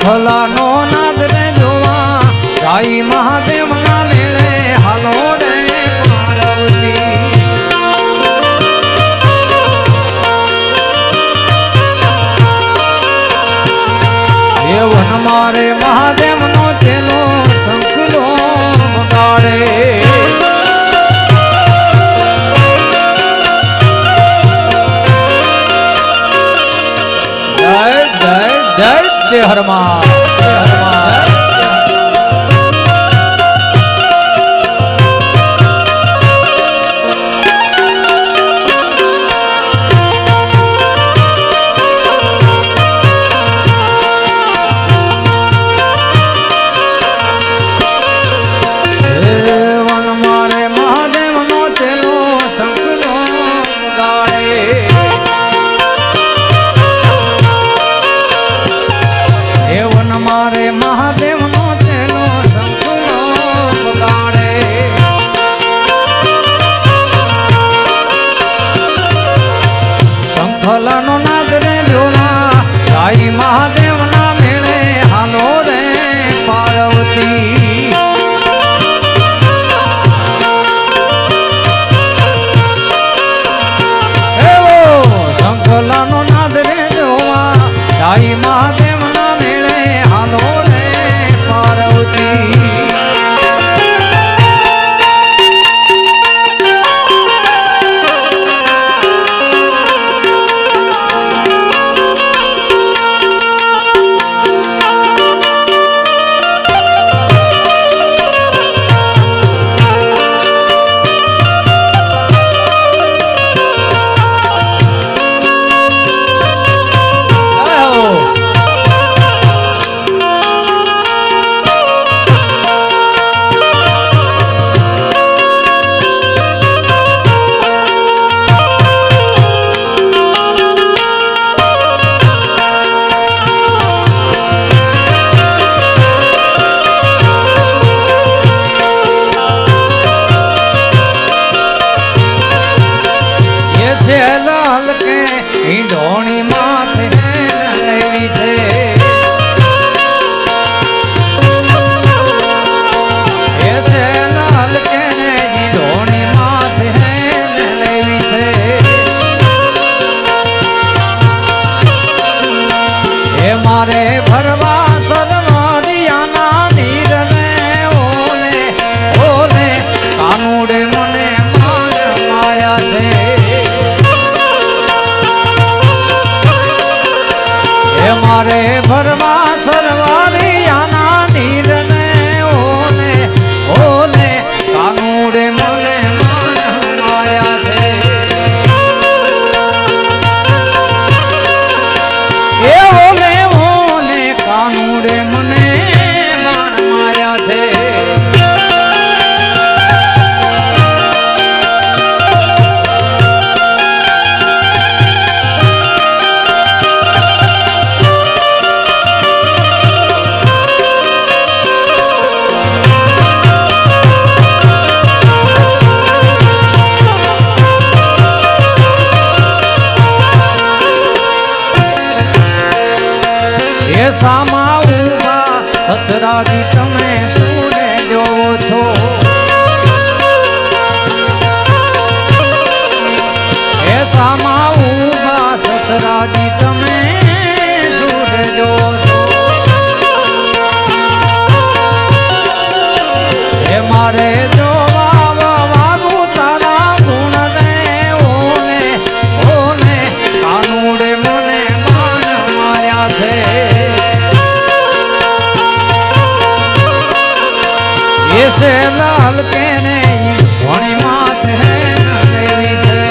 શંખલાનો નાદ રે જોવા જાય મહાદેવના મેળે હાલો રે પાર્વતી એ વન મારે મહાદેવનો તેનો શંખલો વગાડે जय हनुमान जय हनुमान वन मारे महादेव नो तेलो शंखलो गाड़े मारे महादेव नो तेलो शंखलो बगाड़े शंखला नो नाद रे जोवा जाई महादेव ना मेळे हालो रे पार्वती एवो शंखला नो नाद रे जोवा जाई महादेव ढोणी माथे लेवी थे ऐसे लाल के ढोणी माथे लेवी थे हे मारे भरवा सरवादियाना नीर ने ओले ओले कानूड़े मने मान माया थे मारे भरवा सरवारियाना नीर ने ओले ओले कानूड़े मने मान माया छे ए ओले ओले कानूड़े मने मान माया छे सामा उभा ससराजी तमे सुने जो छो ए सामा उभा ससराजी तमे सुने जो छो ए मारे जो वारू तारा गुण ने ओने ओने कानूड़े मने मान माया छे ऐसे लाल के नहीं घोड़ी मात है लेवी छे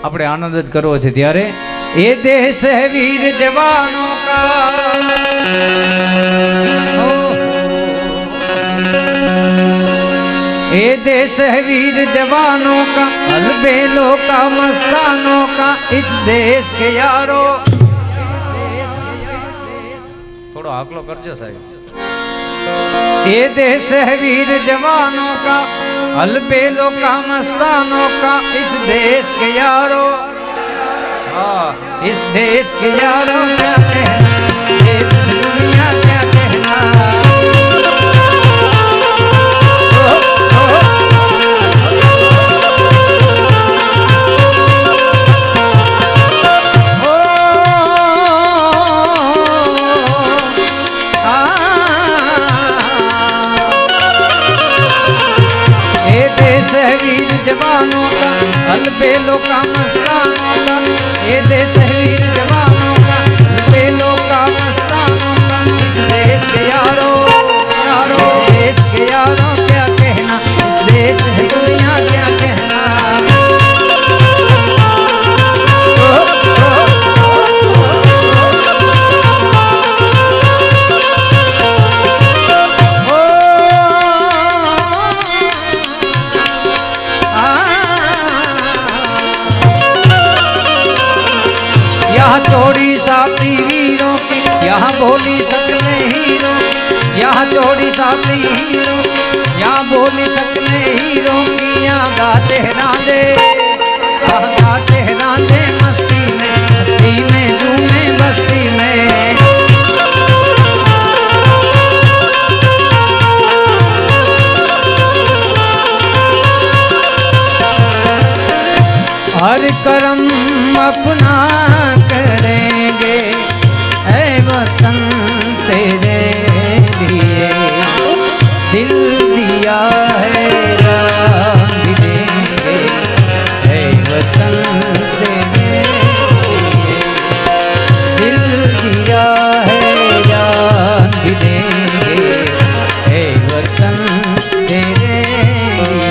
આપણે આનંદ જ કરવો છે ત્યારે એ દેશ હે વીર જવાનો કા ये देश है वीर जवानों का अलबेलों का मस्तानों का इस देश के यारो थोड़ा आकलो करजो साहब ये देश है वीर जवानों का अलबेलों का मस्तानों का इस देश के यारो इस देश के यारो क्या कहना देश दुनिया क्या कहना वीर जवानों का अलबेलों का मस्तानों का ये देश है वीर जवानों का अलबेलों का मस्तानों का इस देश के यारो यारो देश के यारो क्या कहना इस देश है दुनिया क्या कहना चौड़ी साथी वीरों की यहाँ बोली सकले हीरों यहाँ चौड़ी साथी हीरों की यहाँ बोली सकले हीरों की यहाँ गाते रांधे गाते रांधे मस्ती में झूमे बस्ती में हर कर्म अपना करेंगे ऐ वतन तेरे लिए दिल दिया है जान भी देंगे ऐ वतन तेरे लिए दिल दिया है जान भी देंगे ऐ वतन तेरे लिए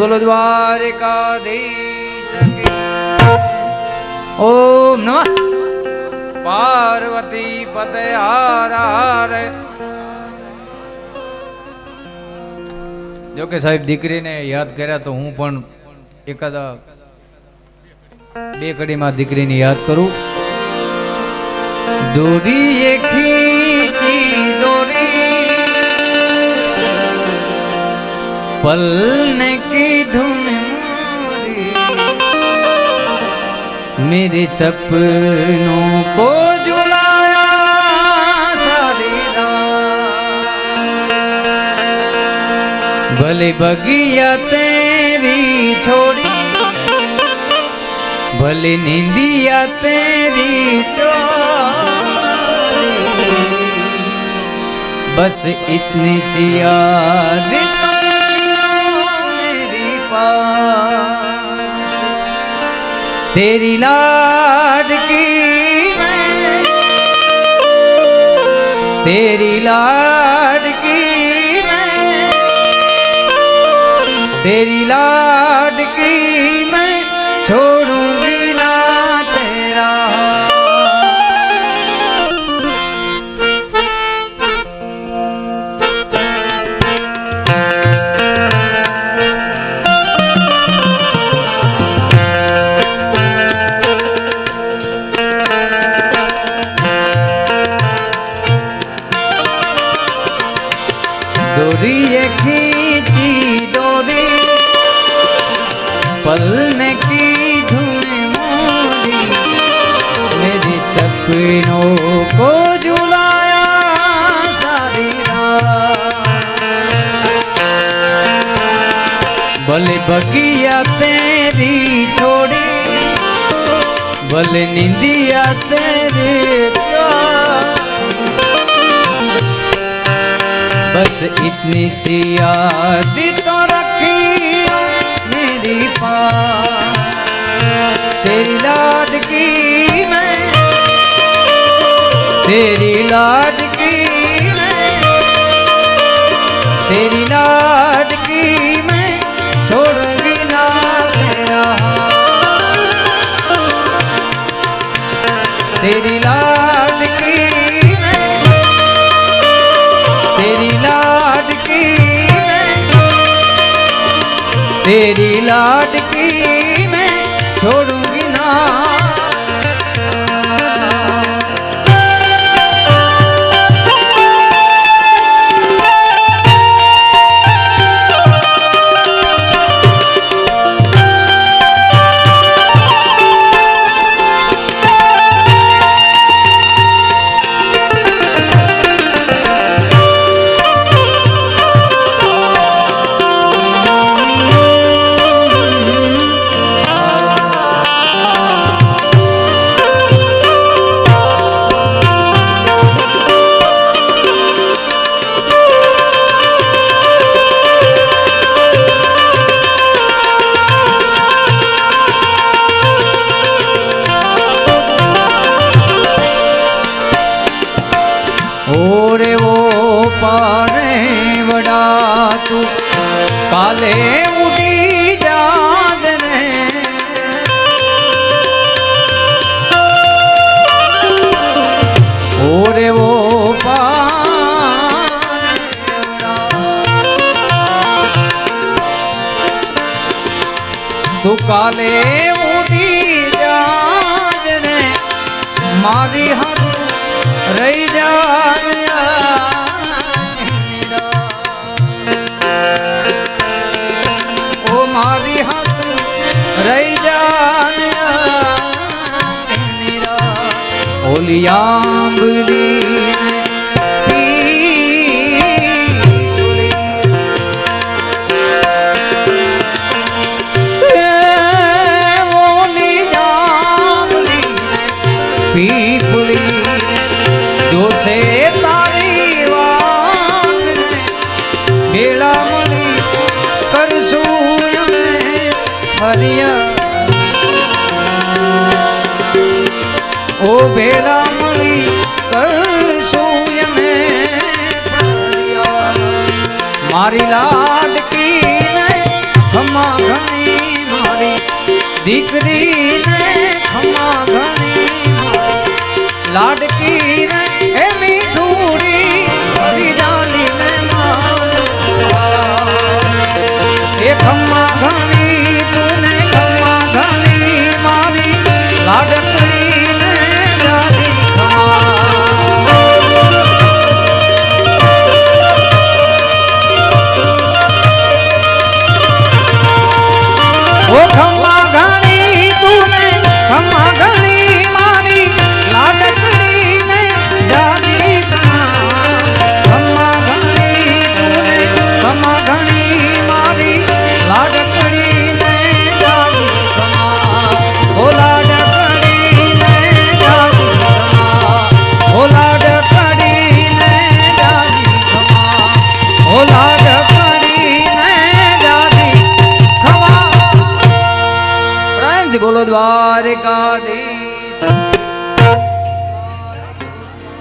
बोलो द्वारिकाधीश की ओम नमः पार्वती पते हार हार जो के साहेब दीकरी ने याद कर्या तो हूँ पण एकादा बे कड़ी में दीकरी ने याद करूं दोरी ये खींची दोरी पलने की धुन मेरे सपनों को झुलाया सारी रात भले बगिया तेरी छोड़ी भले नींदिया तेरी चोरी बस इतनी सी याद तेरी लाडकी मैं तेरी लाडकी मैं तेरी लाडकी मैं छोड़ूंगी ना तेरा डोरी खींची डोरी पल ने की धुएं मोरी मेरे सपनों को झुलाया सारी रात भले बगिया तेरी छोड़ी भले निंदिया तेरे बस इतनी सी याद तो रखी मेरी पास तेरी लाडकी मैं तेरी लाडकी मैं तेरी लाडकी मैं छोड़ूंगी ना तेरा तेरी लाडकी मैं तेरी लाडकी मैं तेरी लाडकी मैं छोड़ूंगी ना ओरे वो पाने बड़ा तू काले उड़ी जाद ने ओरे वो पाने बड़ा तू काले उड़ी जाद ने मारी हाथ रही जा ओ मारी हाथ रही जा ओली आंबली जो से तारी वांग बेड़ा मणि कर सूय में हरिया ओ बेड़ा मणि कर सूय में हरिया मारी लाडकी ने खमा घनी मारी दीकरी ने खमा घनी लाडकी ने ए मीठूड़ी हरी डाली में ए खम्मा घनी तूने खम्मा घनी मारी लाडकी ने डाली ओ खम्मा घनी तूने खम्मा घनी मारी लाडकी ने डाली खम्मा घनी तूने खम्मा घनी मारी लाडकी ने डाली ओ लाडकी ने डाली ओ लाडकी ने डाली ओ लाडकी ने डाली खमा प्रेम से बोलो द्वारिकाधीश।